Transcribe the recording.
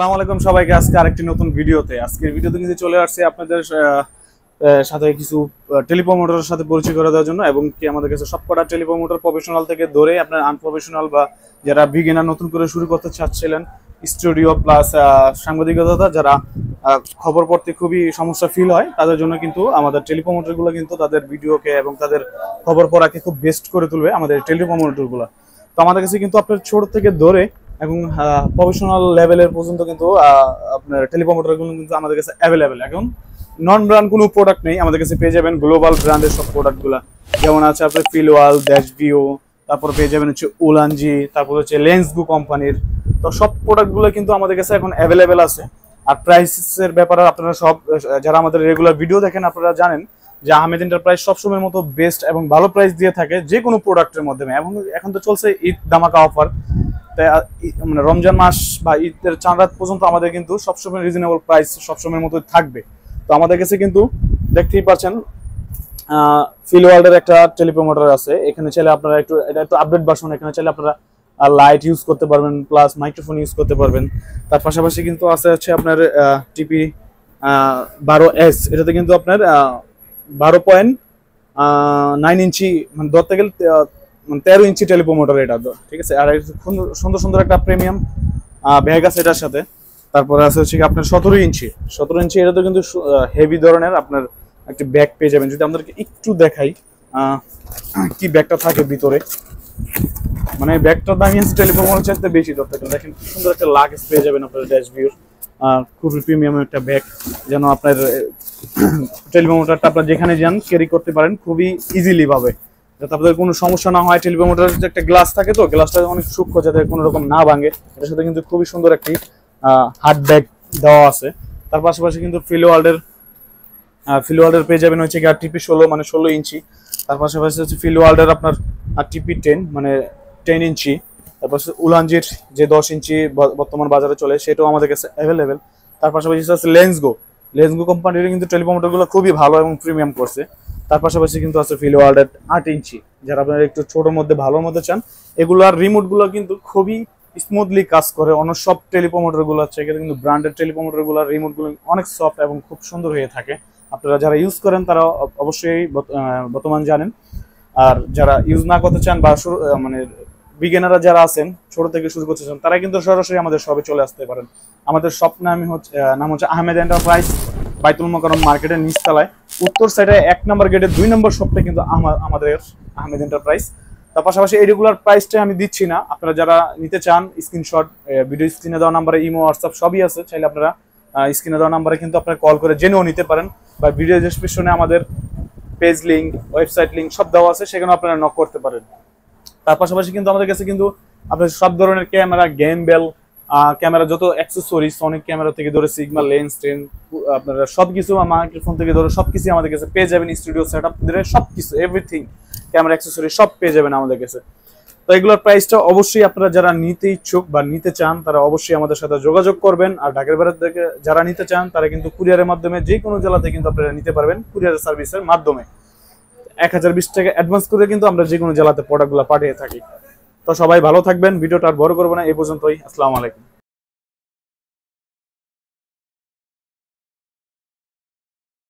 আসসালামু আলাইকুম সবাইকে। আজকে আরেকটি নতুন ভিডিওতে কিন্তু চলে আসছে আপনাদের সাথে কিছু টেলিপ্রমোটারের সাথে পরিচয় করে দেওয়ার জন্য, এবং কি আমাদের কাছে সবকটা টেলিপ্রমোটার প্রফেশনাল থেকে ধরে আপনার আনপ্রফেশনাল বা যারা বিগিনার নতুন করে শুরু করতে চাচ্ছিলেন, স্টুডিও প্লাস সাংবাদিকতা যারা খবর পড়তে খুবই সমস্যা ফিল হয়, তাদের জন্য কিন্তু আমাদের টেলিপ্রমোটারগুলো কিন্তু তাদের ভিডিওকে এবং তাদের খবর পড়াকে খুব বেস্ট করে তুলবে আমাদের টেলিপ্রমোটারগুলো। তো আমাদের কাছে কিন্তু আপনার ছোট থেকে ধরে এবং প্রফেশনাল লেভেলের পর্যন্ত কিন্তু আপনার টেলিপ্রমোটারগুলো কিন্তু আমাদের কাছে অ্যাভেলেবেল। এখন নন ব্র্যান্ড কোনো প্রোডাক্ট নেই, আমাদের কাছে পেয়ে যাবেন গ্লোবাল ব্র্যান্ডের সব প্রোডাক্টগুলো, যেমন আছে আপনার ফিলওয়াল, ড্যাশভিউ, তারপর পেয়ে যাবেন হচ্ছে উলানজি, তারপর হচ্ছে লেন্সগো কোম্পানির। তো সব প্রোডাক্টগুলো কিন্তু আমাদের কাছে এখন অ্যাভেলেবেল আছে। আর প্রাইসের ব্যাপারে আপনারা সব যারা আমাদের রেগুলার ভিডিও দেখেন আপনারা জানেন যে আহমেদ এন্টারপ্রাইজ সবসময়ের মতো বেস্ট এবং ভালো প্রাইস দিয়ে থাকে যে কোনো প্রোডাক্টের মাধ্যমে। এবং এখন তো চলছে ঈদ ধামাকা অফার, তাই মানে রমজান মাস বা ঈদের চাঁদ রাত পর্যন্ত আমাদের কিন্তু সবসময় রিজনেবল প্রাইস সবসময়ের মতো থাকবে। তো আমাদের কাছে কিন্তু দেখতেই পাচ্ছেন ফিলওয়ার্ল্ডের একটা টেলিপ্রমোটার আছে। এখানে চাইলে আপনারা এটা একটু আপডেট ভার্সন, এখানে চাইলে আপনারা লাইট ইউজ করতে পারবেন, প্লাস মাইক্রোফোন ইউজ করতে পারবেন। তার পাশাপাশি কিন্তু আছে হচ্ছে আপনার টিপি 12S, এটাতে কিন্তু আপনার 12.9 ইঞ্চি মানে ধরতে গেলে 13 ইঞ্চি টেলিপ্রমোটার এটা, ঠিক আছে। আর সুন্দর সুন্দর একটা প্রিমিয়াম ব্যাগ আছে এটার সাথে। তারপরে আছে হচ্ছে আপনার 17 ইঞ্চি এটাতে কিন্তু হেভি ধরনের আপনার একটা ব্যাগ পেয়ে যাবেন। যদি আমাদেরকে একটু দেখাই কি ব্যাগটা থাকে ভিতরে, মানে ব্যাগটার দাম টেলিপ্রমোটার চাইতে বেশি ধরতে গেলে। দেখেন কি সুন্দর একটা লাগেজ পেয়ে যাবেন আপনার ড্যাশভিউর, খুবই প্রিমিয়াম একটা ব্যাগ, যেন আপনার টেলিপ্রমোটারটা আপনার যেখানে যান ক্যারি করতে পারেন খুবই ইজিলি ভাবে, যাতে আপনাদের কোনো সমস্যা না হয়। টেলিপ্রমোটারের যে একটা গ্লাস থাকে, তো গ্লাসটা অনেক সূক্ষ্ম যাতে কোনো রকম না ভাঙে। এটার সাথে কিন্তু খুবই সুন্দর একটি হার্ড ব্যাগ দেওয়া আছে। তার পাশাপাশি কিন্তু ফিলওয়ার্ল্ডের পেয়ে যাবেন হচ্ছে টিপি 16 মানে 16 ইঞ্চি। তার পাশাপাশি হচ্ছে ফিলওয়ার্ল্ডের আপনার টিপি 10 মানে 10 ইঞ্চি। তারপর উলানজির যে 10 ইঞ্চি বর্তমান বাজারে চলে, সেটাও আমাদের কাছে অ্যাভেলেবেল। তার পাশাপাশি হচ্ছে লেন্সগো কোম্পানির কিন্তু টেলিপ্রমোটারগুলো খুবই ভালো এবং প্রিমিয়াম করছে। তার পাশাপাশি কিন্তু আছে ফিলওয়ার্ল্ডের 8 ইঞ্চি, যারা আপনারা একটু ছোটোর মধ্যে ভালোর মধ্যে চান। এগুলোর রিমোটগুলো কিন্তু খুবই স্মুথলি কাজ করে। অন্য সব টেলিপ্রমোটারগুলো আছে কিন্তু ব্র্যান্ডেড টেলিপ্রমোটারগুলোর রিমোটগুলো অনেক সফট এবং খুব সুন্দর হয়ে থাকে। আপনারা যারা ইউজ করেন তারা অবশ্যই বর্তমান জানেন। আর যারা ইউজ না করতে চান বা মানে বিগিনাররা যারা আছেন ছোট থেকে শুরু করতে চান, তারা কিন্তু সরাসরি আমাদের শপে চলে আসতে পারেন। আমাদের শপ নাম হচ্ছে আহমেদ এন্টারপ্রাইজ, বাইতুল মোকাররম মার্কেটের নিচতলায় উত্তর সাইডে 1 নম্বর গেটের 2 নম্বর শপটা কিন্তু আমাদের আহমেদ এন্টারপ্রাইজ। তার পাশাপাশি এই রেগুলার প্রাইসটা আমি দিচ্ছি না, আপনারা যারা নিতে চান স্ক্রিনশট, ভিডিও স্ক্রিনে দেওয়া নাম্বারে ইমো, হোয়াটসঅ্যাপ সবই আছে, চাইলে আপনারা স্ক্রিনে দেওয়া নাম্বারে কিন্তু আপনারা কল করে জেনেও নিতে পারেন, বা ভিডিও ডেসক্রিপশনে আমাদের পেজ লিঙ্ক, ওয়েবসাইট লিঙ্ক সব দেওয়া আছে, সেখানে আপনারা নক করতে পারেন। তার পাশাপাশি কিন্তু আমাদের কাছে কিন্তু আপনার সব ধরনের ক্যামেরা, গেমবেল ক্যামেরা, যত অ্যাক্সেসরিজ, সনিক ক্যামেরা থেকে ধরে সিগমা লেন্স টেন, আপনারা সবকিছু মাইক্রোফোন থেকে ধরে সবকিছু আমাদের কাছে পেয়ে যাবেন। স্টুডিও সেটআপ ধরে সবকিছু এভরিথিং, ক্যামেরা অ্যাক্সেসরি সব পেয়ে যাবেন আমাদের কাছে। তো এগুলোর প্রাইসটা অবশ্যই আপনারা যারা নিতে ইচ্ছুক বা নিতে চান তারা অবশ্যই আমাদের সাথে যোগাযোগ করবেন। আর ঢাকার বাইরে থেকে যারা নিতে চান তারা কিন্তু কুরিয়ারের মাধ্যমে যে কোনো জেলাতে কিন্তু আপনারা নিতে পারবেন কুরিয়ার সার্ভিসের মাধ্যমে। 1020 টাকা অ্যাডভান্স করে কিন্তু আমরা যে কোনো জেলাতে প্রোডাক্টগুলো পাঠিয়ে থাকি। তো সবাই ভালো থাকবেন, ভিডিওটা আর বড় করবো না, এই পর্যন্তই। আসসালামু আলাইকুম।